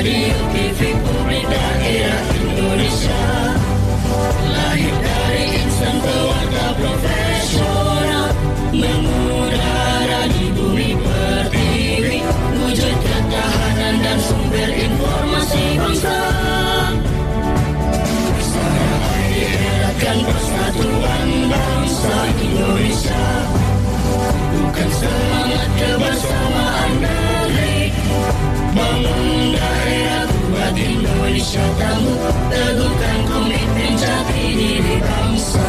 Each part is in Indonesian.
Radio TV Publik Daerah Indonesia, lahir dari insan pewarta profesional, mengudara di bumi pertiwi, wujud ketahanan dan sumber informasi bangsa. Persada eratkan persatuan bangsa Indonesia, bukan semangat kebersamaan negeri, bangun daerah buat Indonesia tangguh, teguhkan komitmen jati diri bangsa.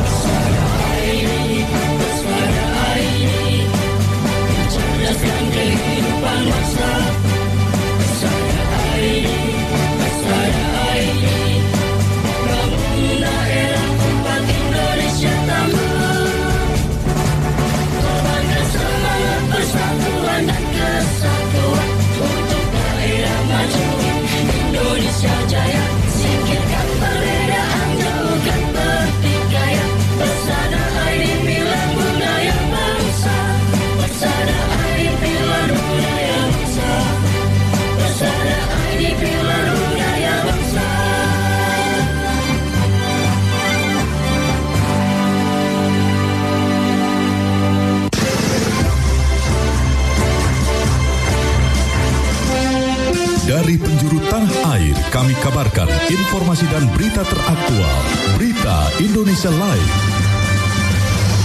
Persada ID, mencerdaskan kehidupan bangsa. Persada ID, bangun daerah buat Indonesia tangguh, korbankan semangat persatuan dan kesatuan untuk daerah maju Indonesia jaya. Singkirkan perbedaan, jauhkan pertikaian. Persada ID pilar budaya bangsa. Persada ID pilar budaya bangsa. Persada ID pilar budaya bangsa. Dari penjuru tanah air, kami kabarkan informasi dan berita teraktual. Berita Indonesia Live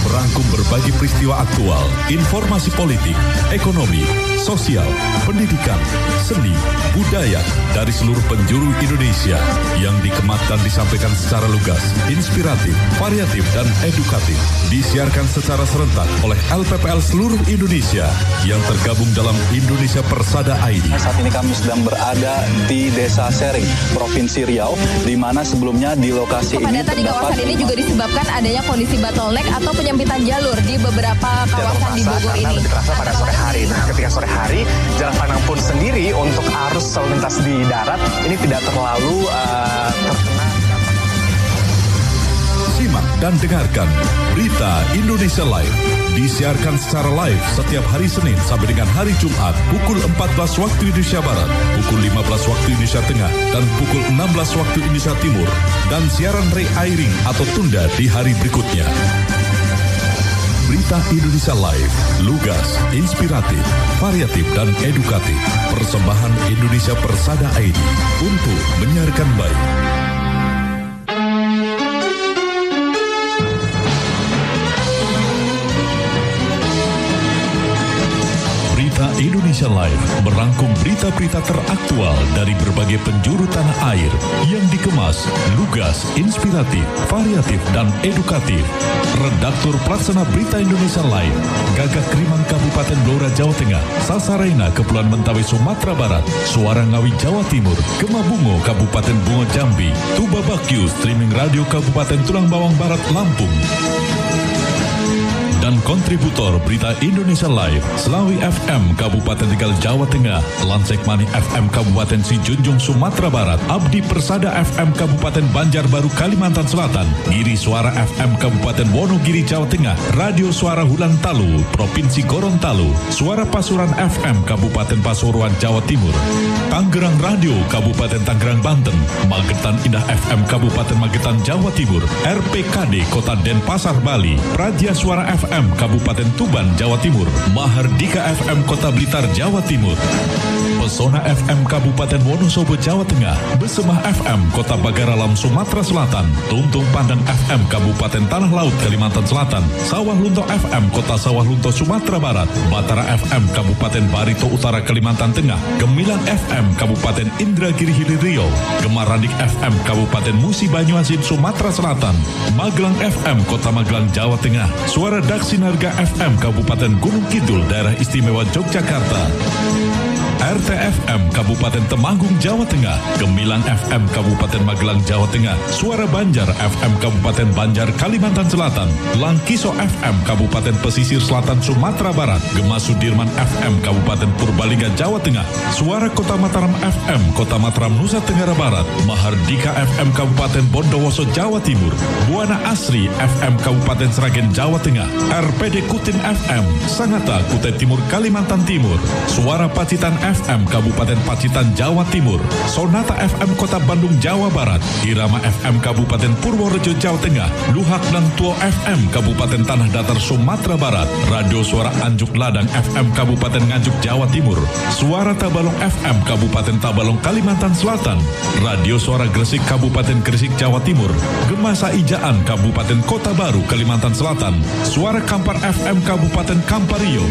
merangkum berbagai peristiwa aktual, informasi politik, ekonomi, sosial, pendidikan, seni, budaya dari seluruh penjuru Indonesia yang dikemas dan disampaikan secara lugas, inspiratif, variatif, dan edukatif. Disiarkan secara serentak oleh LPPL seluruh Indonesia yang tergabung dalam Indonesia Persada ID. Saat ini kami sedang berada di Desa Sering, Provinsi Riau, di mana sebelumnya di lokasi ini kepadatan di kawasan ini juga disebabkan adanya kondisi bottleneck atau penyempitan jalur di beberapa kawasan di Bogor ini. Lebih terasa pada sore hari. Nah, ketika sore hari, jalan pandang pun sendiri untuk arus lalu lintas di darat ini tidak terlalu terkena. Simak dan dengarkan Berita Indonesia Live. Disiarkan secara live setiap hari Senin sampai dengan hari Jumat pukul 14 waktu Indonesia Barat, pukul 15 waktu Indonesia Tengah, dan pukul 16 waktu Indonesia Timur. Dan siaran re-airing atau tunda di hari berikutnya. Berita Indonesia Live, lugas, inspiratif, variatif, dan edukatif. Persembahan Indonesia Persada ID untuk menyiarkan baik. Indonesia Live merangkum berita-berita teraktual dari berbagai penjuru tanah air yang dikemas, lugas, inspiratif, variatif, dan edukatif. Redaktur Pelaksana Berita Indonesia Live, Gagak Krimang Kabupaten Blora Jawa Tengah, Sasarena Kepulauan Mentawai Sumatera Barat, Suara Ngawi Jawa Timur, Gemabungo Kabupaten Bungo Jambi, Tuba Bakyu Streaming Radio Kabupaten Tulang Bawang Barat Lampung. Dan kontributor Berita Indonesia Live, Selawi FM Kabupaten Tegal Jawa Tengah, Lansekmani FM Kabupaten Sijunjung Sumatera Barat, Abdi Persada FM Kabupaten Banjarbaru Kalimantan Selatan, Giri Suara FM Kabupaten Wonogiri Jawa Tengah, Radio Suara Hulan Talu Provinsi Gorontalo, Suara Pasuruan FM Kabupaten Pasuruan Jawa Timur, Tangerang Radio Kabupaten Tangerang Banten, Magetan Indah FM Kabupaten Magetan Jawa Timur, RPKD Kota Denpasar Bali, Praja Suara FM Kabupaten Tuban Jawa Timur, Mahardika FM Kota Blitar Jawa Timur, Pesona FM Kabupaten Wonosobo Jawa Tengah, Besemah FM Kota Bagaralam Sumatera Selatan, Tuntung Pandang FM Kabupaten Tanah Laut Kalimantan Selatan, Sawah Lunto FM Kota Sawah Lunto Sumatera Barat, Batara FM Kabupaten Barito Utara Kalimantan Tengah, Gemilang FM Kabupaten Indragiri Hilir Riau, Gemaradik FM Kabupaten Musi Banyuasin Sumatera Selatan, Magelang FM Kota Magelang Jawa Tengah, Suara Daksinarga FM Kabupaten Gunung Kidul Daerah Istimewa Yogyakarta, RTFM Kabupaten Temanggung Jawa Tengah, Gemilang FM Kabupaten Magelang Jawa Tengah, Suara Banjar FM Kabupaten Banjar Kalimantan Selatan, Langkiso FM Kabupaten Pesisir Selatan Sumatera Barat, Gema Sudirman FM Kabupaten Purbalingga Jawa Tengah, Suara Kota Mataram FM Kota Mataram Nusa Tenggara Barat, Mahardika FM Kabupaten Bondowoso Jawa Timur, Buana Asri FM Kabupaten Sragen Jawa Tengah, RPD Kutin FM Sangatta Kutai Timur Kalimantan Timur, Suara Pacitan FM Kabupaten Pacitan, Jawa Timur, Sonata FM Kota Bandung, Jawa Barat, Irama FM Kabupaten Purworejo, Jawa Tengah, Luhak dan Tuo FM Kabupaten Tanah Datar, Sumatera Barat, Radio Suara Anjuk Ladang FM Kabupaten Nganjuk, Jawa Timur, Suara Tabalong FM Kabupaten Tabalong, Kalimantan Selatan, Radio Suara Gresik Kabupaten Gresik, Jawa Timur, Gemasa Ijaan Kabupaten Kota Baru, Kalimantan Selatan, Suara Kampar FM Kabupaten Kampario,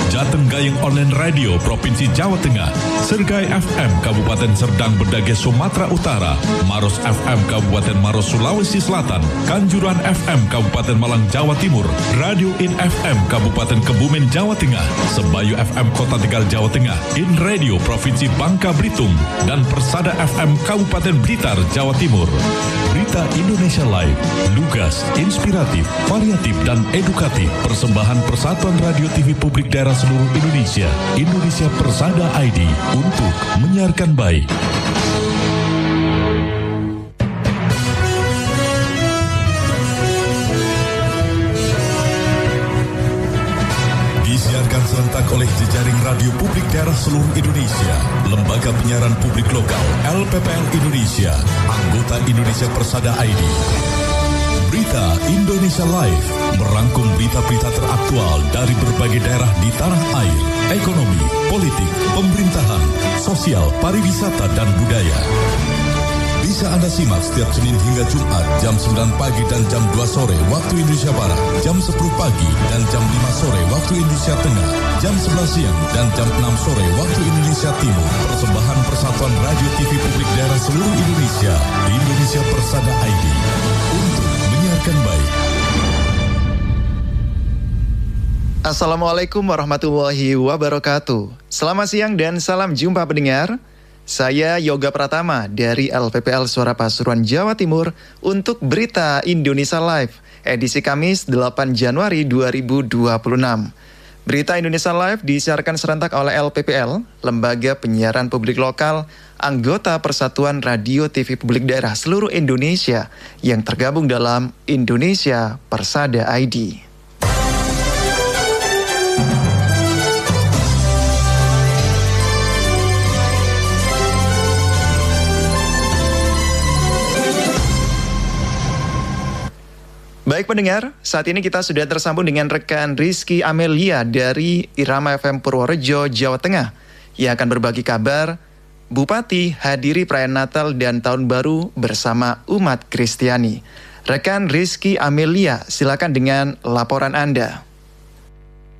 Jateng Gayeng Online Radio Provinsi Jawa Tengah, Sergai FM Kabupaten Serdang Bedage, Sumatera Utara, Maros FM Kabupaten Maros, Sulawesi Selatan, Kanjuruhan FM Kabupaten Malang, Jawa Timur, Radio In FM Kabupaten Kebumen, Jawa Tengah, Sebayu FM Kota Tegal, Jawa Tengah, In Radio Provinsi Bangka Belitung, dan Persada FM Kabupaten Blitar, Jawa Timur. Berita Indonesia Live, lugas, inspiratif, variatif, dan edukatif. Persembahan Persatuan Radio TV Publik Daerah seluruh Indonesia, Indonesia Persada ID, untuk menyiarkan baik. Disiarkan serentak oleh jejaring radio publik daerah seluruh Indonesia, Lembaga Penyiaran Publik Lokal, LPPL Indonesia, anggota Indonesia Persada ID. Berita Indonesia Live merangkum berita-berita teraktual dari berbagai daerah di tanah air, ekonomi, politik, pemerintahan, sosial, pariwisata, dan budaya. Bisa Anda simak setiap Senin hingga Jumat jam 9 pagi dan jam 2 sore waktu Indonesia Barat, jam 10 pagi dan jam 5 sore waktu Indonesia Tengah, jam 11 siang dan jam 6 sore waktu Indonesia Timur. Persembahan Persatuan Radio TV Publik Daerah seluruh Indonesia, Indonesia Persada ID, untuk menyiarkan baik. Assalamualaikum warahmatullahi wabarakatuh. Selamat siang dan salam jumpa pendengar. Saya Yoga Pratama dari LPPL Suara Pasuruan, Jawa Timur untuk Berita Indonesia Live, edisi Kamis 8 Januari 2026. Berita Indonesia Live disiarkan serentak oleh LPPL, Lembaga Penyiaran Publik Lokal, anggota Persatuan Radio TV Publik Daerah seluruh Indonesia yang tergabung dalam Indonesia Persada ID. Baik pendengar, saat ini kita sudah tersambung dengan rekan Rizky Amelia dari Irama FM Purworejo, Jawa Tengah, yang akan berbagi kabar Bupati hadiri perayaan Natal dan Tahun Baru bersama umat Kristiani. Rekan Rizky Amelia, silakan dengan laporan Anda.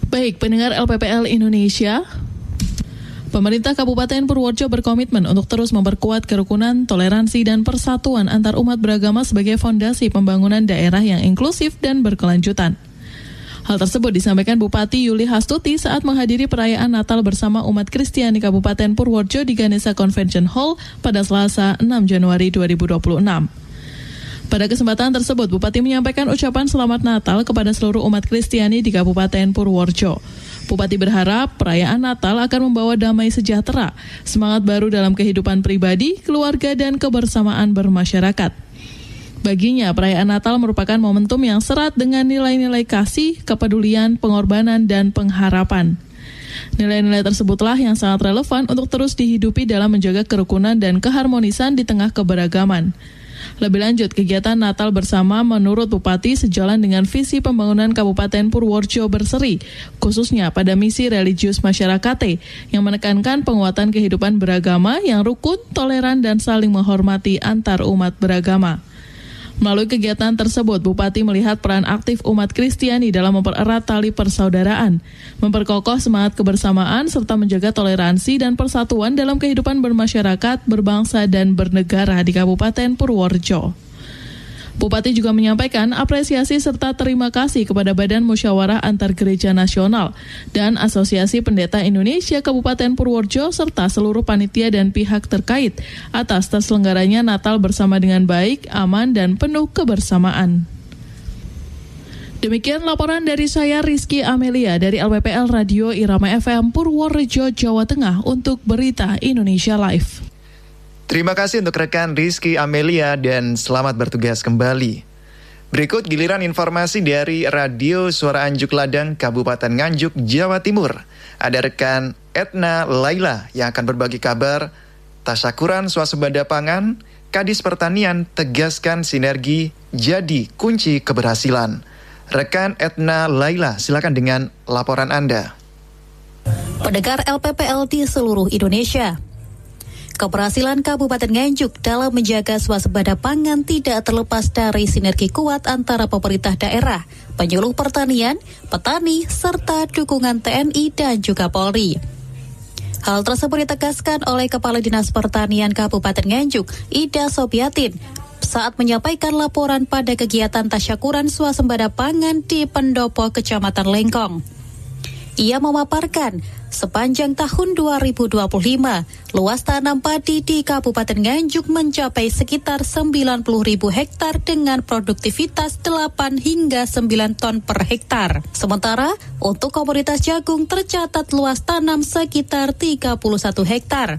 Baik pendengar LPPL Indonesia, pemerintah Kabupaten Purworejo berkomitmen untuk terus memperkuat kerukunan, toleransi, dan persatuan antar umat beragama sebagai fondasi pembangunan daerah yang inklusif dan berkelanjutan. Hal tersebut disampaikan Bupati Yuli Hastuti saat menghadiri perayaan Natal bersama umat Kristiani Kabupaten Purworejo di Ganesha Convention Hall pada Selasa 6 Januari 2026. Pada kesempatan tersebut, Bupati menyampaikan ucapan Selamat Natal kepada seluruh umat Kristiani di Kabupaten Purworejo. Bupati berharap perayaan Natal akan membawa damai sejahtera, semangat baru dalam kehidupan pribadi, keluarga, dan kebersamaan bermasyarakat. Baginya, perayaan Natal merupakan momentum yang serat dengan nilai-nilai kasih, kepedulian, pengorbanan, dan pengharapan. Nilai-nilai tersebutlah yang sangat relevan untuk terus dihidupi dalam menjaga kerukunan dan keharmonisan di tengah keberagaman. Lebih lanjut, kegiatan Natal bersama menurut Bupati sejalan dengan visi pembangunan Kabupaten Purworejo berseri, khususnya pada misi religius masyarakat yang menekankan penguatan kehidupan beragama yang rukun, toleran, dan saling menghormati antar umat beragama. Melalui kegiatan tersebut, Bupati melihat peran aktif umat Kristiani dalam mempererat tali persaudaraan, memperkokoh semangat kebersamaan, serta menjaga toleransi dan persatuan dalam kehidupan bermasyarakat, berbangsa, dan bernegara di Kabupaten Purworejo. Bupati juga menyampaikan apresiasi serta terima kasih kepada Badan Musyawarah Antar Gereja Nasional dan Asosiasi Pendeta Indonesia Kabupaten Purworejo serta seluruh panitia dan pihak terkait atas terselenggaranya Natal bersama dengan baik, aman, dan penuh kebersamaan. Demikian laporan dari saya Rizky Amelia dari LPPL Radio Irama FM Purworejo, Jawa Tengah untuk Berita Indonesia Live. Terima kasih untuk rekan Rizky Amelia dan selamat bertugas kembali. Berikut giliran informasi dari Radio Suara Anjuk Ladang, Kabupaten Nganjuk, Jawa Timur. Ada rekan Etna Laila yang akan berbagi kabar tasyakuran swasembada pangan. Kadis Pertanian tegaskan sinergi jadi kunci keberhasilan. Rekan Etna Laila, silakan dengan laporan Anda. Pendengar LPPL di seluruh Indonesia. Keberhasilan Kabupaten Nganjuk dalam menjaga swasembada pangan tidak terlepas dari sinergi kuat antara pemerintah daerah, penyuluh pertanian, petani, serta dukungan TNI dan juga Polri. Hal tersebut ditegaskan oleh Kepala Dinas Pertanian Kabupaten Nganjuk, Ida Sobiatin, saat menyampaikan laporan pada kegiatan tasyakuran swasembada pangan di Pendopo, Kecamatan Lengkong. Ia memaparkan, sepanjang tahun 2025, luas tanam padi di Kabupaten Nganjuk mencapai sekitar 90.000 hektar dengan produktivitas 8 hingga 9 ton per hektar. Sementara, untuk komoditas jagung tercatat luas tanam sekitar 31 hektar.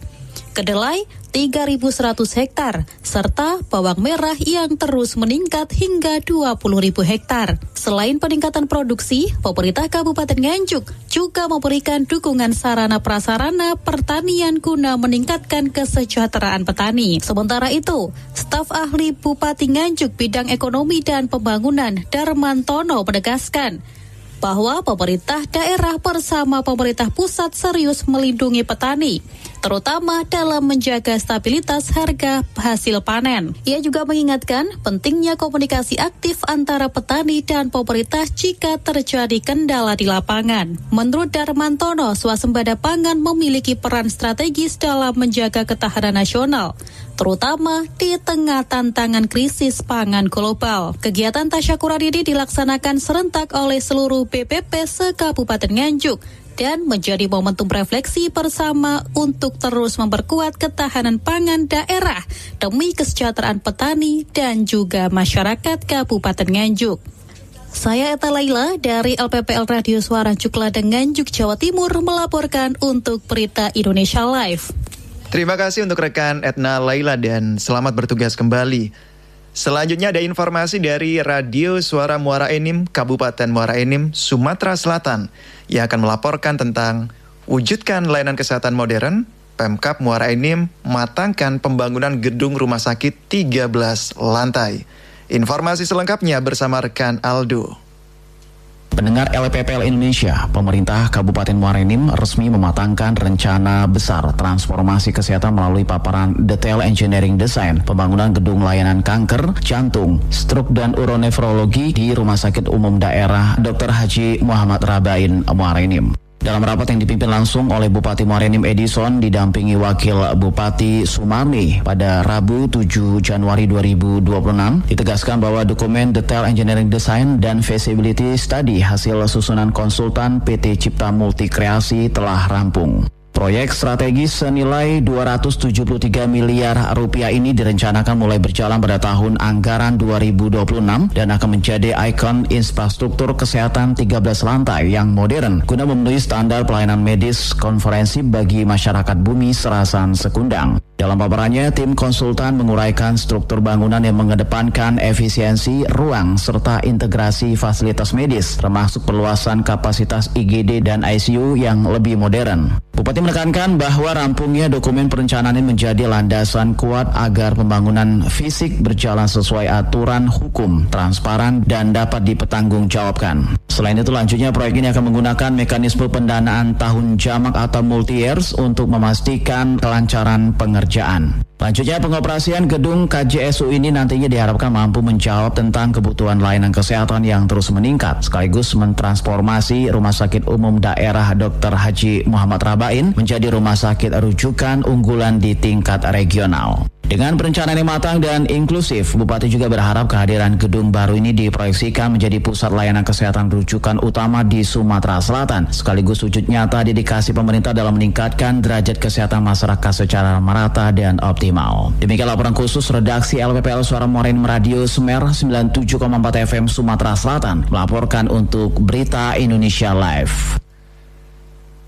Kedelai 3.100 hektar, serta bawang merah yang terus meningkat hingga 20.000 hektar. Selain peningkatan produksi, pemerintah Kabupaten Nganjuk juga memberikan dukungan sarana prasarana pertanian guna meningkatkan kesejahteraan petani. Sementara itu, staf ahli Bupati Nganjuk bidang ekonomi dan pembangunan Darmantono menegaskan bahwa pemerintah daerah bersama pemerintah pusat serius melindungi petani, terutama dalam menjaga stabilitas harga hasil panen. Ia juga mengingatkan pentingnya komunikasi aktif antara petani dan pemerintah jika terjadi kendala di lapangan. Menurut Darmantono, swasembada pangan memiliki peran strategis dalam menjaga ketahanan nasional, terutama di tengah tantangan krisis pangan global. Kegiatan tasyakuran ini dilaksanakan serentak oleh seluruh BPP se-Kabupaten Nganjuk dan menjadi momentum refleksi bersama untuk terus memperkuat ketahanan pangan daerah demi kesejahteraan petani dan juga masyarakat Kabupaten Nganjuk. Saya Eta Laila dari LPPL Radio Suara Cukladeng Nganjuk, Jawa Timur melaporkan untuk Berita Indonesia Live. Terima kasih untuk rekan Etna Laila dan selamat bertugas kembali. Selanjutnya ada informasi dari Radio Suara Muara Enim, Kabupaten Muara Enim, Sumatera Selatan yang akan melaporkan tentang wujudkan layanan kesehatan modern, Pemkab Muara Enim matangkan pembangunan gedung rumah sakit 13 lantai. Informasi selengkapnya bersama rekan Aldo. Pendengar LPPL Indonesia, pemerintah Kabupaten Muara Enim resmi mematangkan rencana besar transformasi kesehatan melalui paparan detail engineering design pembangunan gedung layanan kanker, jantung, stroke dan uronefrologi di Rumah Sakit Umum Daerah Dr. Haji Muhammad Rabain Muara Enim. Dalam rapat yang dipimpin langsung oleh Bupati Muara Enim Edison didampingi Wakil Bupati Sumarni pada Rabu 7 Januari 2026, ditegaskan bahwa dokumen Detail Engineering Design dan Feasibility Study hasil susunan konsultan PT Cipta Multikreasi telah rampung. Proyek strategis senilai 273 miliar rupiah ini direncanakan mulai berjalan pada tahun anggaran 2026 dan akan menjadi ikon infrastruktur kesehatan 13 lantai yang modern guna memenuhi standar pelayanan medis konferensi bagi masyarakat Bumi Serasan Sekundang. Dalam paparannya, tim konsultan menguraikan struktur bangunan yang mengedepankan efisiensi ruang serta integrasi fasilitas medis, termasuk perluasan kapasitas IGD dan ICU yang lebih modern. Bupati menekankan bahwa rampungnya dokumen perencanaan ini menjadi landasan kuat agar pembangunan fisik berjalan sesuai aturan hukum, transparan, dan dapat dipertanggungjawabkan. Selain itu, lanjutnya proyek ini akan menggunakan mekanisme pendanaan tahun jamak atau multi-years untuk memastikan kelancaran pengerjaan. Lanjutnya, pengoperasian gedung KJSU ini nantinya diharapkan mampu menjawab tentang kebutuhan layanan kesehatan yang terus meningkat, sekaligus mentransformasi Rumah Sakit Umum Daerah Dr. Haji Muhammad Rabain menjadi rumah sakit rujukan unggulan di tingkat regional. Dengan perencanaan yang matang dan inklusif, Bupati juga berharap kehadiran gedung baru ini diproyeksikan menjadi pusat layanan kesehatan rujukan utama di Sumatera Selatan, sekaligus wujud nyata dedikasi pemerintah dalam meningkatkan derajat kesehatan masyarakat secara merata dan optimal. Demikian laporan khusus redaksi LPPL Suara Muara Enim Radio Semer 97,4 FM Sumatera Selatan melaporkan untuk Berita Indonesia Live.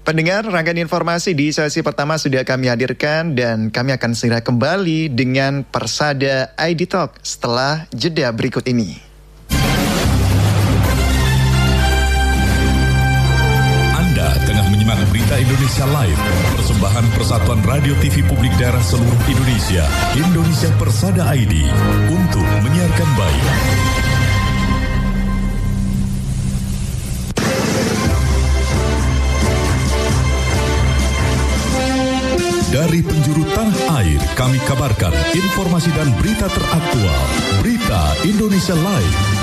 Pendengar, rangkaian informasi di sesi pertama sudah kami hadirkan dan kami akan segera kembali dengan Persada ID Talk setelah jeda berikut ini. Anda tengah menyimak berita Berita Indonesia Live, persembahan Persatuan Radio TV Publik Daerah seluruh Indonesia, Indonesia Persada ID, untuk menyiarkan baik. Dari penjuru tanah air, kami kabarkan informasi dan berita teraktual. Berita Indonesia Live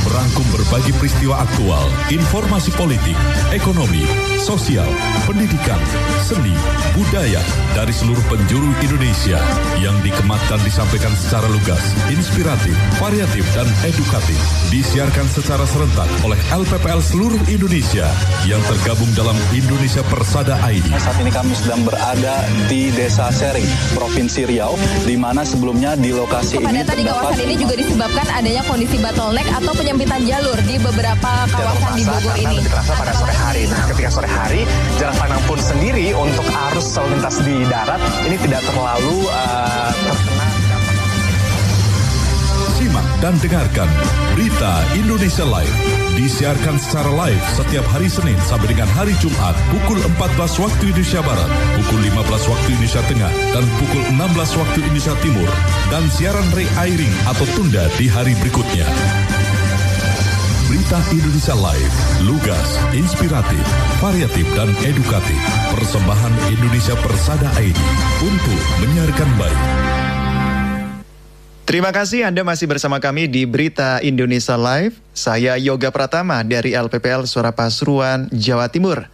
merangkum berbagai peristiwa aktual, informasi politik, ekonomi, sosial, pendidikan, seni, budaya dari seluruh penjuru Indonesia yang dikemat dan disampaikan secara lugas, inspiratif, variatif, dan edukatif. Disiarkan secara serentak oleh LPPL seluruh Indonesia yang tergabung dalam Indonesia Persada ID. Saat ini kami sedang berada di Desa Sering, Provinsi Riau, di mana sebelumnya di lokasi ini kepadatan di kawasan ini juga disebabkan adanya kondisi bottleneck atau penyempitan jalur di beberapa kawasan di Bogor ini. Lebih terasa pada sore hari. Nah, ketika sore hari, jarak pandang pun sendiri untuk arus lalu lintas di darat ini tidak terlalu terkena. Simak dan dengarkan Berita Indonesia Live. Disiarkan secara live setiap hari Senin sampai dengan hari Jumat pukul 14 waktu Indonesia Barat, pukul 15 waktu Indonesia Tengah, dan pukul 16 waktu Indonesia Timur. Dan siaran re-airing atau tunda di hari berikutnya. Berita Indonesia Live, lugas, inspiratif, variatif, dan edukatif. Persembahan Indonesia Persada ID untuk menyiarkan baik. Terima kasih Anda masih bersama kami di Berita Indonesia Live. Saya Yoga Pratama dari LPPL Suara Pasuruan, Jawa Timur.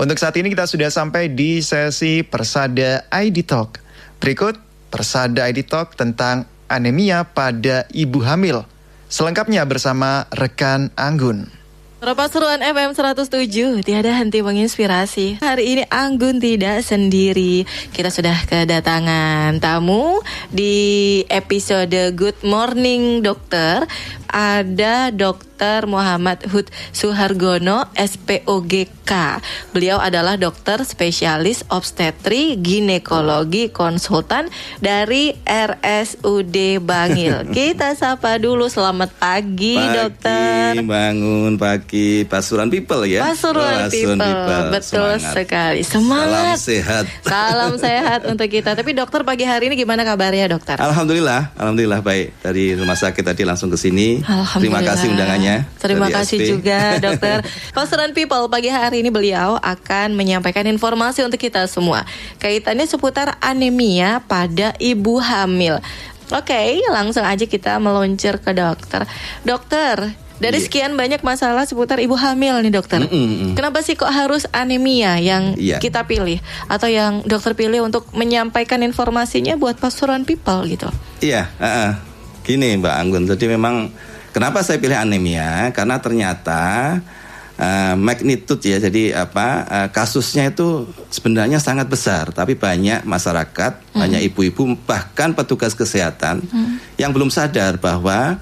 Untuk saat ini kita sudah sampai di sesi Persada ID Talk. Berikut Persada ID Talk tentang anemia pada ibu hamil. Selengkapnya bersama rekan Anggun. Suara Pasuruan FM 107, tiada henti menginspirasi. Hari ini Anggun tidak sendiri. Kita sudah kedatangan tamu di episode Good Morning Dokter. Ada Dr. Muhammad Hud Suhargono, SPOGK. Beliau adalah dokter spesialis obstetri ginekologi konsultan dari RSUD Bangil. Kita sapa dulu, selamat pagi, dokter. Bangun pagi, Pasuruan People ya. Pasuruan People, betul semangat sekali. Semangat. Salam sehat. Salam sehat untuk kita. Tapi dokter, pagi hari ini gimana kabarnya, dokter? Alhamdulillah baik. Dari rumah sakit tadi langsung ke sini. Terima kasih undangannya. Terima kasih SP juga, dokter. Pasuruan People, pagi hari ini beliau akan menyampaikan informasi untuk kita semua. Kaitannya seputar anemia pada ibu hamil. Oke, langsung aja kita meluncur ke dokter. Dokter, dari sekian banyak masalah seputar ibu hamil nih, dokter. Kenapa sih kok harus anemia yang kita pilih atau yang dokter pilih untuk menyampaikan informasinya buat Pasuruan People gitu? Iya, gini Mbak Anggun. Jadi memang kenapa saya pilih anemia? Karena ternyata magnitude ya, jadi kasusnya itu sebenarnya sangat besar, tapi banyak masyarakat, banyak ibu-ibu bahkan petugas kesehatan yang belum sadar bahwa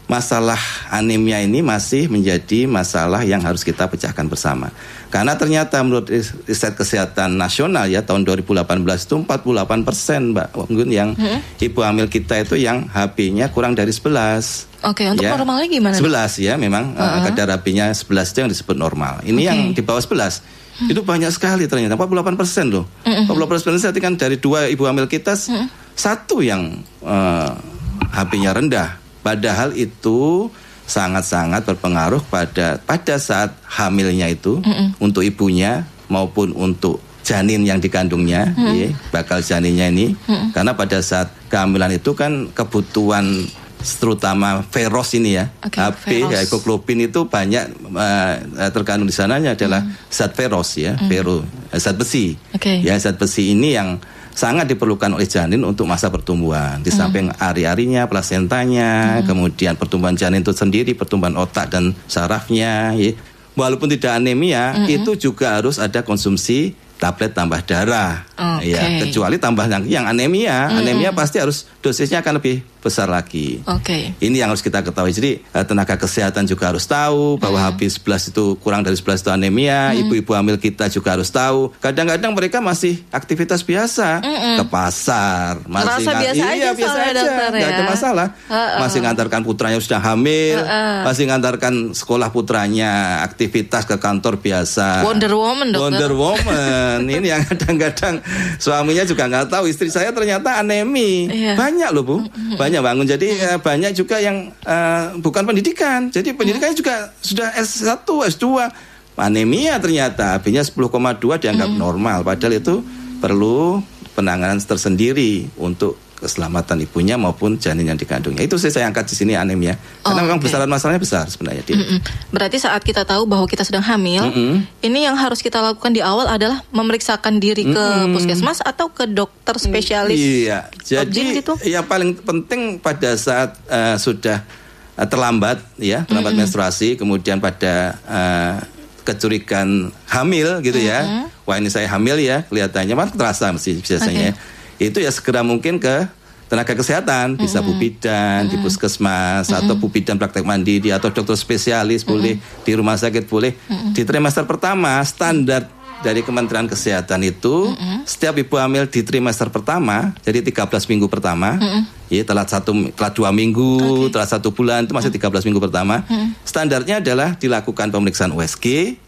masalah anemia ini masih menjadi masalah yang harus kita pecahkan bersama. Karena ternyata menurut riset kesehatan nasional ya tahun 2018 itu 48% Mbak Anggun yang ibu hamil kita itu yang HB-nya kurang dari 11. Oke, untuk normalnya gimana? 11 ya, memang kadar HB-nya 11 itu yang disebut normal. Ini yang di bawah 11 itu banyak sekali ternyata, 48% loh. 48% berarti kan dari 2 ibu hamil kita 1 yang HB-nya rendah. Padahal itu sangat-sangat berpengaruh pada saat hamilnya itu untuk ibunya maupun untuk janin yang dikandungnya, bakal janinnya ini. Karena pada saat kehamilan itu kan kebutuhan terutama feros ini ya, HB, hemoglobin itu banyak terkandung di sananya adalah zat feros ya, zat besi. Ya, zat besi ini yang sangat diperlukan oleh janin untuk masa pertumbuhan. Di samping ari-arinya, plasentanya, kemudian pertumbuhan janin itu sendiri, pertumbuhan otak dan sarafnya. Ya. Walaupun tidak anemia, itu juga harus ada konsumsi tablet tambah darah. Ya, kecuali tambah yang anemia, anemia pasti harus dosisnya akan lebih besar lagi. Oke. Ini yang harus kita ketahui. Jadi tenaga kesehatan juga harus tahu bahwa habis 11 itu kurang dari 11 itu anemia. Ibu-ibu hamil kita juga harus tahu. Kadang-kadang mereka masih aktivitas biasa ke pasar, masih biasa aja, dokter, nggak ada masalah. Masih ngantarkan putranya sudah hamil, masih ngantarkan sekolah putranya, aktivitas ke kantor biasa. Wonder Woman, dokter. Wonder Woman. Ini yang kadang-kadang suaminya juga nggak tahu istri saya ternyata anemi. Banyak loh Bu, banyak bangun. Jadi banyak juga yang bukan pendidikan. Jadi pendidikannya juga sudah S1, S2, anemia ternyata. AB-nya 10,2 dianggap normal. Padahal itu perlu penanganan tersendiri untuk keselamatan ibunya maupun janin yang dikandungnya. Itu saya angkat di sini anemia. Karena memang besaran masalahnya besar sebenarnya. Berarti saat kita tahu bahwa kita sedang hamil, ini yang harus kita lakukan di awal adalah memeriksakan diri ke puskesmas atau ke dokter spesialis. Iya. Jadi gitu? Yang paling penting pada saat sudah terlambat menstruasi, kemudian pada kecurigaan hamil gitu ya. Wah, ini saya hamil ya, kelihatannya kan terasa mesti biasanya. Itu ya segera mungkin ke tenaga kesehatan, bisa Bu Bidan di puskesmas atau Bu Bidan praktek mandiri atau dokter spesialis boleh di rumah sakit boleh. Di trimester pertama standar dari Kementerian Kesehatan itu setiap ibu hamil di trimester pertama, jadi 13 minggu pertama, ya telat 2 minggu, telat 1 bulan itu masih 13 minggu pertama. Standarnya adalah dilakukan pemeriksaan USG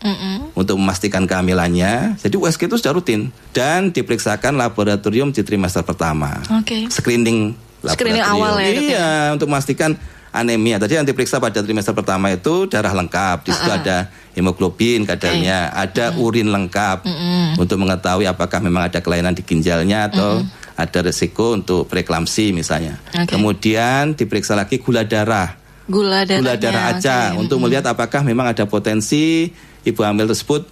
untuk memastikan kehamilannya. Jadi USG itu sudah rutin dan diperiksakan laboratorium di trimester pertama. Screening awal ya. Iya, untuk memastikan anemia. Tadi yang diperiksa pada trimester pertama itu darah lengkap. Di situ ada hemoglobin kadarnya, ada urin lengkap untuk mengetahui apakah memang ada kelainan di ginjalnya atau ada resiko untuk preeklamsi misalnya. Kemudian diperiksa lagi gula darah. Gula darah acak untuk melihat apakah memang ada potensi ibu hamil tersebut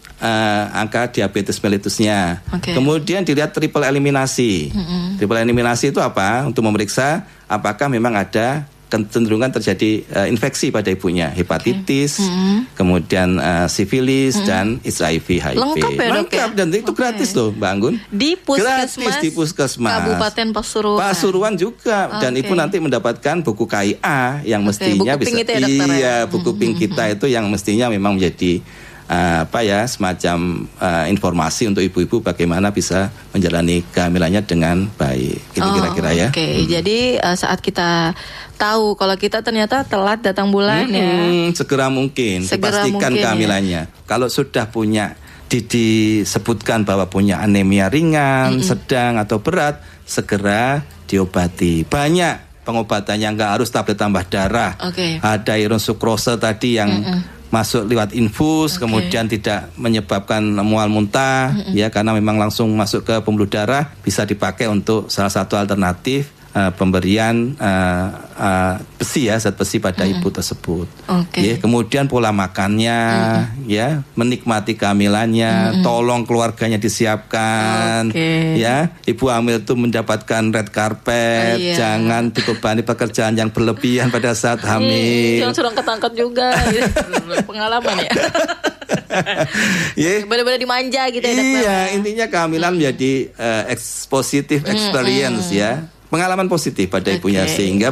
angka diabetes mellitusnya. Kemudian dilihat triple eliminasi. Triple eliminasi itu apa? Untuk memeriksa apakah memang ada kecenderungan terjadi infeksi pada ibunya, hepatitis, kemudian sifilis dan HIV/HIV. Lengkap dan itu gratis loh, Mbak Anggun. Di puskesmas. Gratis di puskesmas. Kabupaten Pasuruan. Pasuruan juga dan ibu nanti mendapatkan buku KIA yang mestinya buku bisa buku pink kita itu yang mestinya memang menjadi semacam informasi untuk ibu-ibu bagaimana bisa menjalani kehamilannya dengan baik. Itu kira-kira ya. Jadi saat kita tahu kalau kita ternyata telat datang bulan segera mungkin dipastikan kehamilannya. Kalau sudah punya disebutkan bahwa punya anemia ringan, sedang atau berat, segera diobati. Banyak pengobatannya, nggak harus tablet tambah darah. Ada iron sukrose tadi yang masuk lewat infus, kemudian tidak menyebabkan mual muntah, ya karena memang langsung masuk ke pembuluh darah, bisa dipakai untuk salah satu alternatif pemberian besi ya, zat besi pada ibu tersebut. Ya, kemudian pola makannya, ya menikmati kehamilannya, tolong keluarganya disiapkan, ya ibu hamil itu mendapatkan red carpet, jangan dibebani pekerjaan yang berlebihan pada saat hamil. Jangan suruh ketangkep juga, pengalaman ya. Benar-benar dimanja gitu ya. Iya, intinya kehamilan menjadi positive experience ya. Pengalaman positif pada ibunya sehingga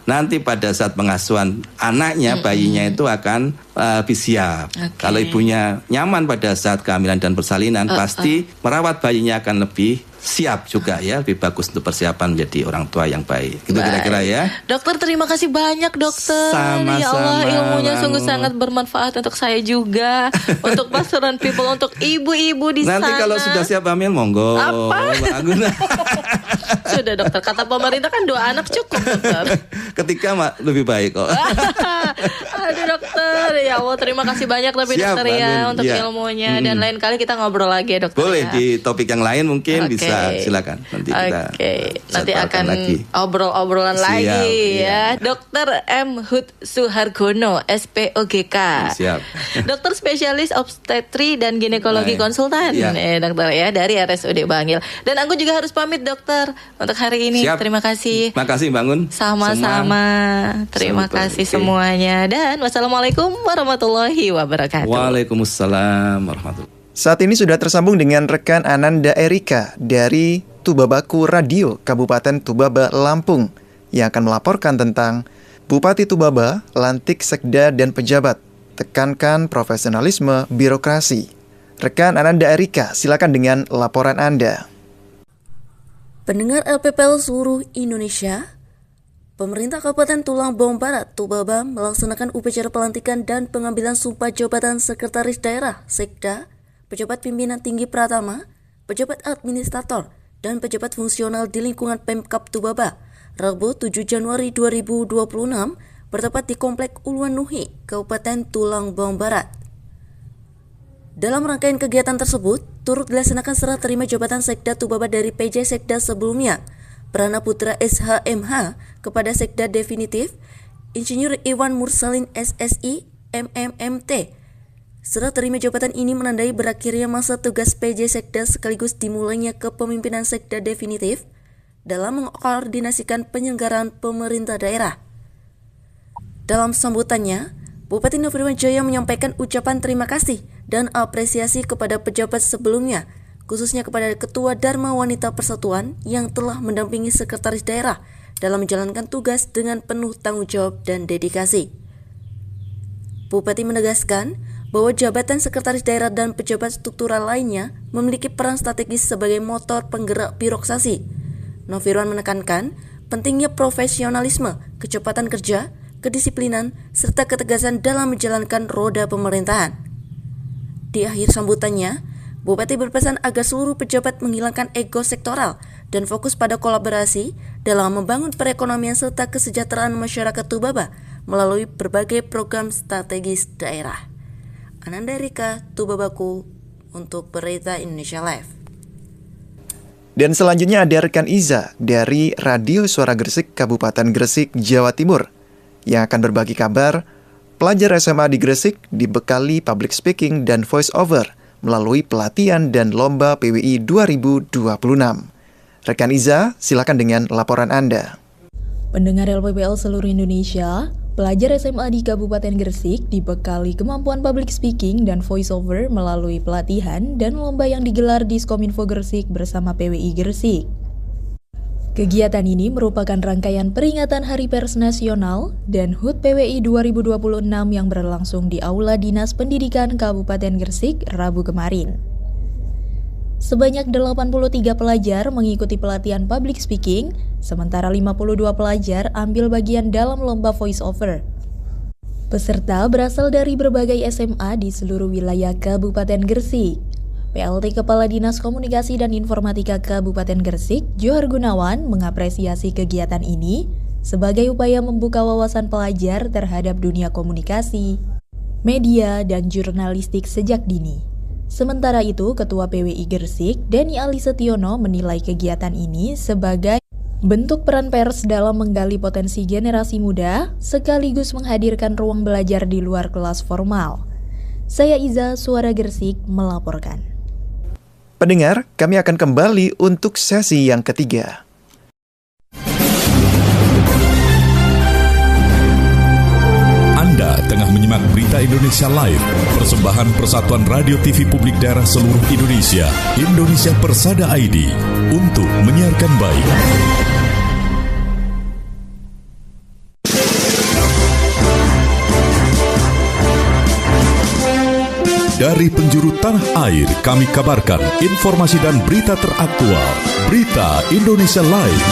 nanti pada saat pengasuhan anaknya, bayinya itu akan lebih siap. Kalau ibunya nyaman pada saat kehamilan dan persalinan, pasti merawat bayinya akan lebih siap juga ya, lebih bagus untuk persiapan menjadi orang tua yang baik. Itu kira-kira ya. Dokter, terima kasih banyak dokter. Sama-sama. Ya Allah, ilmunya sungguh sangat bermanfaat untuk saya juga, untuk Pasuruan People, untuk ibu-ibu di sana. Nanti kalau sudah siap hamil, monggo. Apa? Sudah dokter, kata pemerintah kan 2 anak cukup dokter. Ketiga lebih baik kok. Aduh dokter, ya Allah terima kasih banyak tapi dokter ya untuk ilmunya, dan lain kali kita ngobrol lagi ya dokter. Boleh di topik yang lain mungkin bisa, silakan nanti kita nanti akan lagi. Obrolan lagi ya. Dokter M. Hud Suhargono SPOGK. Siap. Dokter spesialis obstetri dan ginekologi konsultan dokter ya dari RSUD Bangil. Dan aku juga harus pamit dokter untuk hari ini. Siap. Terima kasih. Makasih Bangun. Sama-sama. Terima kasih semuanya, dan wassalamualaikum warahmatullahi wabarakatuh. Waalaikumsalam warahmatullahi. Saat ini sudah tersambung dengan rekan Ananda Erika dari Tubabaku Radio, Kabupaten Tubaba, Lampung. yang akan melaporkan tentang Bupati Tubaba, lantik sekda dan pejabat, tekankan profesionalisme birokrasi. Rekan Ananda Erika, silakan dengan laporan Anda. Pendengar LPPL seluruh Indonesia, pemerintah Kabupaten Tulang Bawang Barat, Tubaba, melaksanakan upacara pelantikan dan pengambilan sumpah jabatan Sekretaris Daerah, Sekda, pejabat pimpinan tinggi Pratama, pejabat administrator, dan pejabat fungsional di lingkungan Pemkab Tubaba, Rabu 7 Januari 2026, bertempat di Komplek Uluan Nuhi, Kabupaten Tulang Bawang Barat. Dalam rangkaian kegiatan tersebut, turut dilaksanakan serah terima jabatan Sekda Tubaba dari PJ Sekda sebelumnya, Prana Putra SHMH, kepada Sekda definitif, Insinyur Iwan Mursalin SSI, MMMT. Serah terima jabatan ini menandai berakhirnya masa tugas PJ Sekda sekaligus dimulainya kepemimpinan Sekda definitif dalam mengkoordinasikan penyelenggaraan pemerintah daerah. Dalam sambutannya, Bupati Nofriwan Jaya menyampaikan ucapan terima kasih dan apresiasi kepada pejabat sebelumnya, khususnya kepada Ketua Dharma Wanita Persatuan yang telah mendampingi Sekretaris Daerah dalam menjalankan tugas dengan penuh tanggung jawab dan dedikasi. Bupati menegaskan bahwa jabatan Sekretaris Daerah dan pejabat struktural lainnya memiliki peran strategis sebagai motor penggerak birokrasi. Nofriwan menekankan pentingnya profesionalisme, kecepatan kerja, kedisiplinan, serta ketegasan dalam menjalankan roda pemerintahan. Di akhir sambutannya, Bupati berpesan agar seluruh pejabat menghilangkan ego sektoral dan fokus pada kolaborasi dalam membangun perekonomian serta kesejahteraan masyarakat Tubaba melalui berbagai program strategis daerah. Ananda Erika, Tubabaku, untuk Berita Indonesia Live. Dan selanjutnya ada rekan Iza dari Radio Suara Gresik, Kabupaten Gresik, Jawa Timur, yang akan berbagi kabar pelajar SMA di Gresik dibekali public speaking dan voice over melalui pelatihan dan lomba PWI 2026. Rekan Iza, silakan dengan laporan Anda. Pendengar LPPL seluruh Indonesia, pelajar SMA di Kabupaten Gresik dibekali kemampuan public speaking dan voice over melalui pelatihan dan lomba yang digelar di Skominfo Gresik bersama PWI Gresik. Kegiatan ini merupakan rangkaian peringatan Hari Pers Nasional dan HUT PWI 2026 yang berlangsung di Aula Dinas Pendidikan Kabupaten Gresik Rabu kemarin. Sebanyak 83 pelajar mengikuti pelatihan public speaking, sementara 52 pelajar ambil bagian dalam lomba voice over. Peserta berasal dari berbagai SMA di seluruh wilayah Kabupaten Gresik. PLT Kepala Dinas Komunikasi dan Informatika Kabupaten Gresik, Johar Gunawan, mengapresiasi kegiatan ini sebagai upaya membuka wawasan pelajar terhadap dunia komunikasi, media, dan jurnalistik sejak dini. Sementara itu, Ketua PWI Gresik, Denny Ali Setiono, menilai kegiatan ini sebagai bentuk peran pers dalam menggali potensi generasi muda, sekaligus menghadirkan ruang belajar di luar kelas formal. Saya Iza, Suara Gresik, melaporkan. Pendengar, kami akan kembali untuk sesi yang ketiga. Anda tengah menyimak Berita Indonesia Live, persembahan Persatuan Radio TV Publik Daerah seluruh Indonesia, Indonesia Persada ID, untuk menyiarkan baik. Dari penjuru tanah air, kami kabarkan informasi dan berita teraktual. Berita Indonesia Live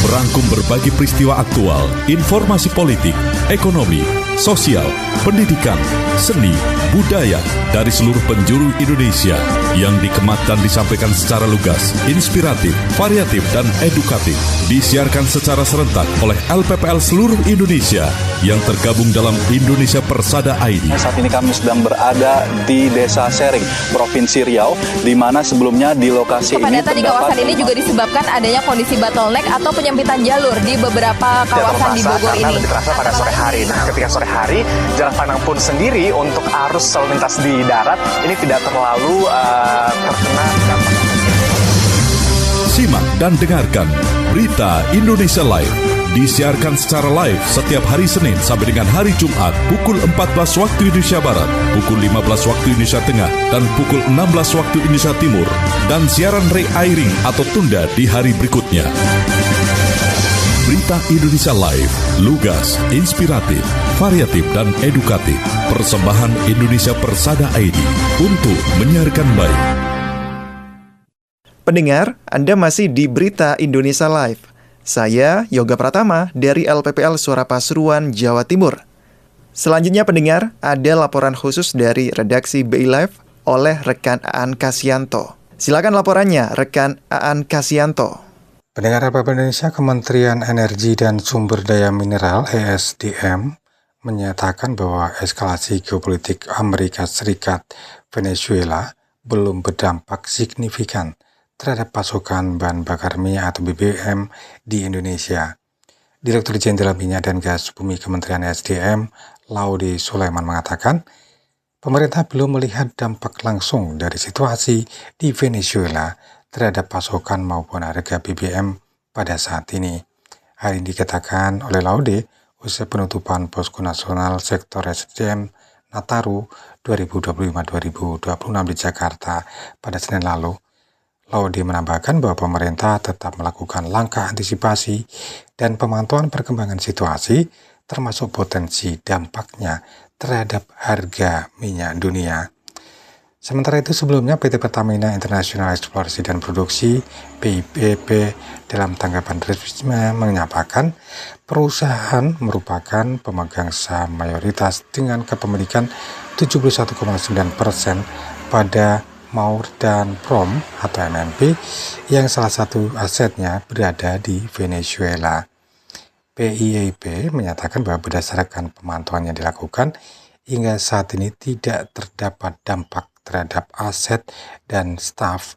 merangkum berbagai peristiwa aktual, informasi politik, ekonomi, sosial, pendidikan, seni, budaya dari seluruh penjuru Indonesia yang dikemat dan disampaikan secara lugas, inspiratif, variatif, dan edukatif. Disiarkan secara serentak oleh LPPL seluruh Indonesia yang tergabung dalam Indonesia Persada ID. Saat ini kami sedang berada di Desa Sering, Provinsi Riau, di mana sebelumnya di lokasi ini kepadatan di kawasan ini juga disebabkan adanya kondisi bottleneck atau penyempitan jalur di beberapa kawasan di Bogor ini. Lebih terasa pada sore hari. Nah, ketika sore hari, jalan pandang pun sendiri untuk arus lalu lintas di darat ini tidak terlalu terkena dampak. Simak dan dengarkan Berita Indonesia Live. Disiarkan secara live setiap hari Senin sampai dengan hari Jumat pukul 14 waktu Indonesia Barat, pukul 15 waktu Indonesia Tengah, dan pukul 16 waktu Indonesia Timur. Dan siaran re-airing atau tunda di hari berikutnya. Berita Indonesia Live, lugas, inspiratif, variatif, dan edukatif. Persembahan Indonesia Persada ID untuk menyiarkan baik. Pendengar, Anda masih di Berita Indonesia Live. Saya Yoga Pratama dari LPPL Suara Pasuruan, Jawa Timur. Selanjutnya pendengar, ada laporan khusus dari redaksi BI Live oleh rekan Aan Kasianto. Silakan laporannya, rekan Aan Kasianto. Pendengar LPPL Indonesia, Kementerian Energi dan Sumber Daya Mineral (ESDM) menyatakan bahwa eskalasi geopolitik Amerika Serikat Venezuela belum berdampak signifikan terhadap pasokan bahan bakar minyak atau BBM di Indonesia. Direktur Jenderal Minyak dan Gas Bumi Kementerian ESDM, Laude Sulaiman mengatakan, pemerintah belum melihat dampak langsung dari situasi di Venezuela terhadap pasokan maupun harga BBM pada saat ini. Hal ini dikatakan oleh Laude usai penutupan Posko Nasional Sektor ESDM Nataru 2025-2026 di Jakarta pada Senin lalu. Laude menambahkan bahwa pemerintah tetap melakukan langkah antisipasi dan pemantauan perkembangan situasi, termasuk potensi dampaknya terhadap harga minyak dunia. Sementara itu sebelumnya PT Pertamina International Eksplorasi dan Produksi (PIPP) dalam tanggapan resmi menyatakan perusahaan merupakan pemegang saham mayoritas dengan kepemilikan 71,9% pada Maur dan Prom atau MNP yang salah satu asetnya berada di Venezuela. PIPP menyatakan bahwa berdasarkan pemantauan yang dilakukan hingga saat ini tidak terdapat dampak terhadap aset dan staf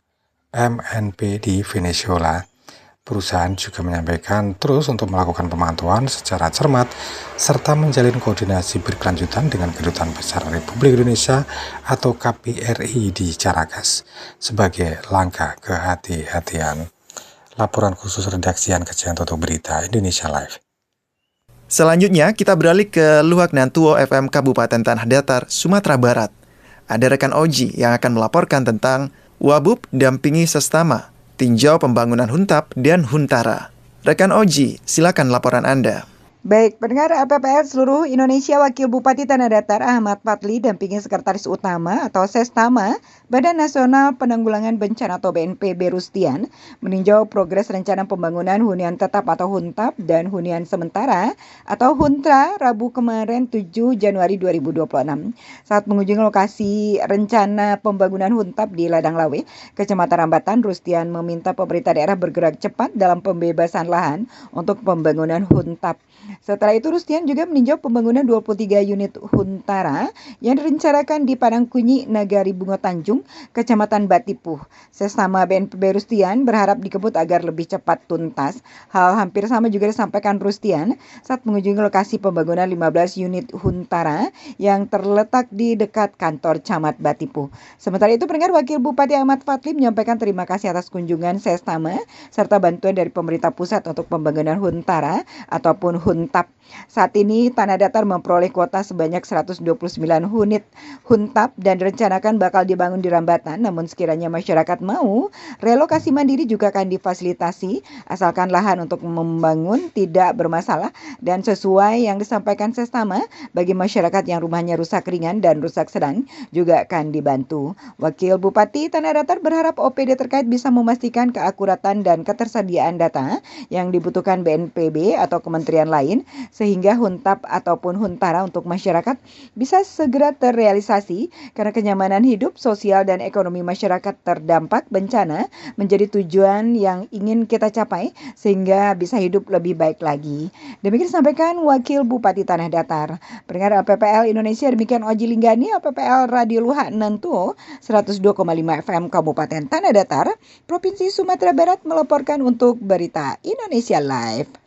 MNP di Venezuela. Perusahaan juga menyampaikan terus untuk melakukan pemantauan secara cermat serta menjalin koordinasi berkelanjutan dengan Kedutaan Besar Republik Indonesia atau KBRI di Caracas sebagai langkah kehati-hatian. Laporan khusus redaksi Aan Kasianto untuk Berita Indonesia Live. Selanjutnya kita beralih ke Luhak Nantuo FM Kabupaten Tanah Datar, Sumatera Barat. Ada rekan Oji yang akan melaporkan tentang Wabub dampingi Sestama, tinjau pembangunan Huntap dan Huntara. Rekan Oji, silakan laporan Anda. Baik, pendengar LPPL seluruh Indonesia, Wakil Bupati Tanah Datar Ahmad Fadli dampingi Sekretaris Utama atau Sestama Badan Nasional Penanggulangan Bencana atau BNPB Rustian meninjau progres rencana pembangunan hunian tetap atau Huntap dan hunian sementara atau Huntra Rabu kemarin 7 Januari 2026. Saat mengunjungi lokasi rencana pembangunan Huntap di Ladang Lawe, Kecamatan Rambatan, Rustian meminta pemerintah daerah bergerak cepat dalam pembebasan lahan untuk pembangunan Huntap. Setelah itu Rustian juga meninjau pembangunan 23 unit Huntara yang direncanakan di Padangkunyi, Nagari Bunga Tanjung, Kecamatan Batipuh. Sesama BNPB Rustian berharap dikebut agar lebih cepat tuntas. Hal hampir sama juga disampaikan Rustian saat mengunjungi lokasi pembangunan 15 unit Huntara yang terletak di dekat kantor Camat Batipuh. Sementara itu pendengar, Wakil Bupati Ahmad Fadli menyampaikan terima kasih atas kunjungan Sestama serta bantuan dari pemerintah pusat untuk pembangunan Huntara ataupun Huntap. Saat ini Tanah Datar memperoleh kuota sebanyak 129 unit Huntap dan direncanakan bakal dibangun di Rambatan. Namun sekiranya masyarakat mau, relokasi mandiri juga akan difasilitasi asalkan lahan untuk membangun tidak bermasalah dan sesuai yang disampaikan Sestama, bagi masyarakat yang rumahnya rusak ringan dan rusak sedang juga akan dibantu. Wakil Bupati Tanah Datar berharap OPD terkait bisa memastikan keakuratan dan ketersediaan data yang dibutuhkan BNPB atau kementerian lain sehingga Huntap ataupun Huntara untuk masyarakat bisa segera terrealisasi karena kenyamanan hidup, sosial dan ekonomi masyarakat terdampak bencana menjadi tujuan yang ingin kita capai sehingga bisa hidup lebih baik lagi. Demikian disampaikan Wakil Bupati Tanah Datar. Pendengar LPPL Indonesia, demikian Oji Linggani, LPPL Radio Luhak Nantuo 102,5 FM Kabupaten Tanah Datar, Provinsi Sumatera Barat melaporkan untuk Berita Indonesia Live.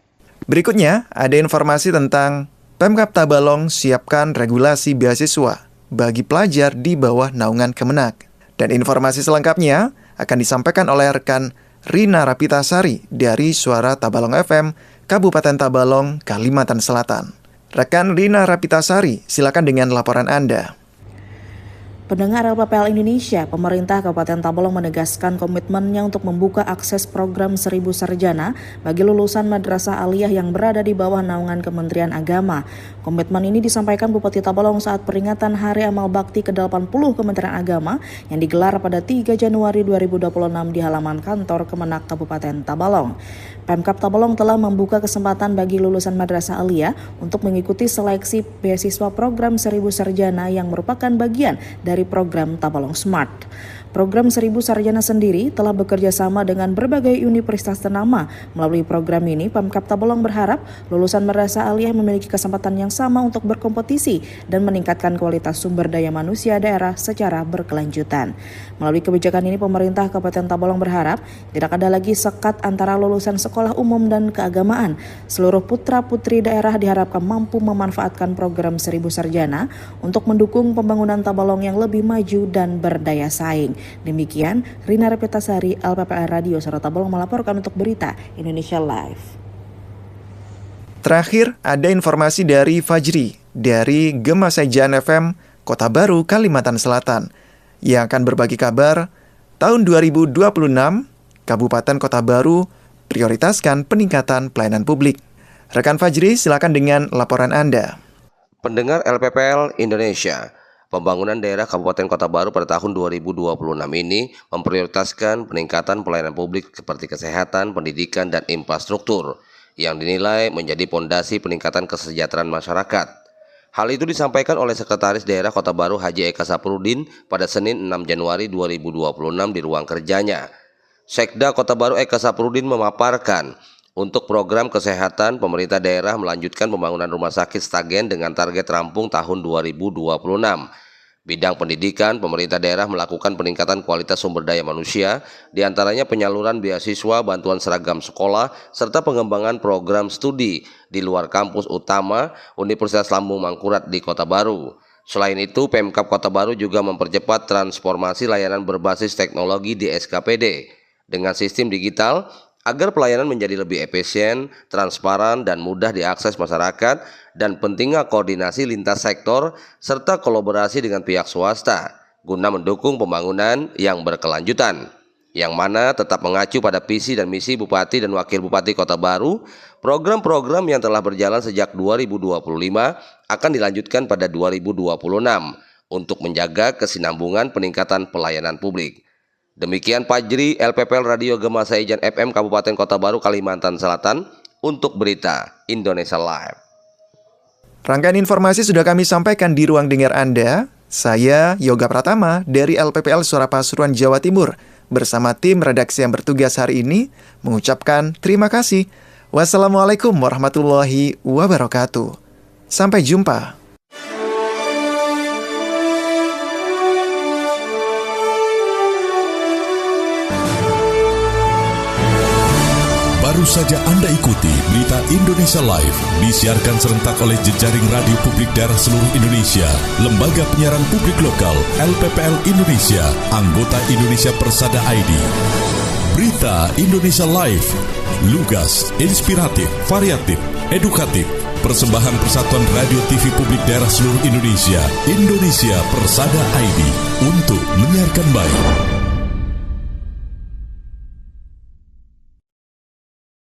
Berikutnya, ada informasi tentang Pemkab Tabalong siapkan regulasi beasiswa bagi pelajar di bawah naungan Kemenak. Dan informasi selengkapnya akan disampaikan oleh rekan Rina Rapitasari dari Suara Tabalong FM, Kabupaten Tabalong, Kalimantan Selatan. Rekan Rina Rapitasari, silakan dengan laporan Anda. Pendengar LPPL Indonesia, pemerintah Kabupaten Tabalong menegaskan komitmennya untuk membuka akses program 1000 sarjana bagi lulusan Madrasah Aliyah yang berada di bawah naungan Kementerian Agama. Komitmen ini disampaikan Bupati Tabalong saat peringatan Hari Amal Bakti ke-80 Kementerian Agama yang digelar pada 3 Januari 2026 di halaman kantor Kemenak Kabupaten Tabalong. Pemkab Tabalong telah membuka kesempatan bagi lulusan Madrasah Aliyah untuk mengikuti seleksi beasiswa program 1000 sarjana yang merupakan bagian dari program Tabalong Smart. Program 1000 sarjana sendiri telah bekerja sama dengan berbagai universitas ternama. Melalui program ini, Pemkab Tabalong berharap lulusan Madrasah Aliyah memiliki kesempatan yang sama untuk berkompetisi dan meningkatkan kualitas sumber daya manusia daerah secara berkelanjutan. Melalui kebijakan ini, pemerintah Kabupaten Tabalong berharap tidak ada lagi sekat antara lulusan sekolah umum dan keagamaan. Seluruh putra-putri daerah diharapkan mampu memanfaatkan program 1000 sarjana untuk mendukung pembangunan Tabalong yang lebih maju dan berdaya saing. Demikian, Rina Repetasari, LPPL Radio Suara Tabalong melaporkan untuk Berita Indonesia Live. Terakhir, ada informasi dari Fajri dari Gema Saijan FM Kota Baru, Kalimantan Selatan yang akan berbagi kabar tahun 2026 Kabupaten Kota Baru prioritaskan peningkatan pelayanan publik. Rekan Fajri, silakan dengan laporan Anda. Pendengar LPPL Indonesia, pembangunan daerah Kabupaten Kota Baru pada tahun 2026 ini memprioritaskan peningkatan pelayanan publik seperti kesehatan, pendidikan, dan infrastruktur yang dinilai menjadi pondasi peningkatan kesejahteraan masyarakat. Hal itu disampaikan oleh Sekretaris Daerah Kota Baru Haji Eka Saprudin pada Senin 6 Januari 2026 di ruang kerjanya. Sekda Kota Baru Eka Saprudin memaparkan untuk program kesehatan, pemerintah daerah melanjutkan pembangunan rumah sakit Stagen dengan target rampung tahun 2026. Bidang pendidikan, pemerintah daerah melakukan peningkatan kualitas sumber daya manusia, diantaranya penyaluran beasiswa, bantuan seragam sekolah, serta pengembangan program studi di luar kampus utama Universitas Lambung Mangkurat di Kota Baru. Selain itu, Pemkab Kota Baru juga mempercepat transformasi layanan berbasis teknologi di SKPD dengan sistem digital, agar pelayanan menjadi lebih efisien, transparan, dan mudah diakses masyarakat, dan pentingnya koordinasi lintas sektor serta kolaborasi dengan pihak swasta guna mendukung pembangunan yang berkelanjutan, yang mana tetap mengacu pada visi dan misi Bupati dan Wakil Bupati Kota Baru. Program-program yang telah berjalan sejak 2025 akan dilanjutkan pada 2026 untuk menjaga kesinambungan peningkatan pelayanan publik. Demikian Fajri, LPPL Radio Gema Saijan FM Kabupaten Kota Baru, Kalimantan Selatan untuk Berita Indonesia Live. Rangkaian informasi sudah kami sampaikan di ruang dengar Anda. Saya Yoga Pratama dari LPPL Suara Pasuruan Jawa Timur bersama tim redaksi yang bertugas hari ini mengucapkan terima kasih. Wassalamualaikum warahmatullahi wabarakatuh. Sampai jumpa. Baru saja Anda ikuti Berita Indonesia Live, disiarkan serentak oleh jejaring radio publik daerah seluruh Indonesia, Lembaga Penyiaran Publik Lokal, LPPL Indonesia, anggota Indonesia Persada ID. Berita Indonesia Live, lugas, inspiratif, variatif, edukatif, persembahan Persatuan Radio TV Publik Daerah seluruh Indonesia, Indonesia Persada ID, untuk menyiarkan baik.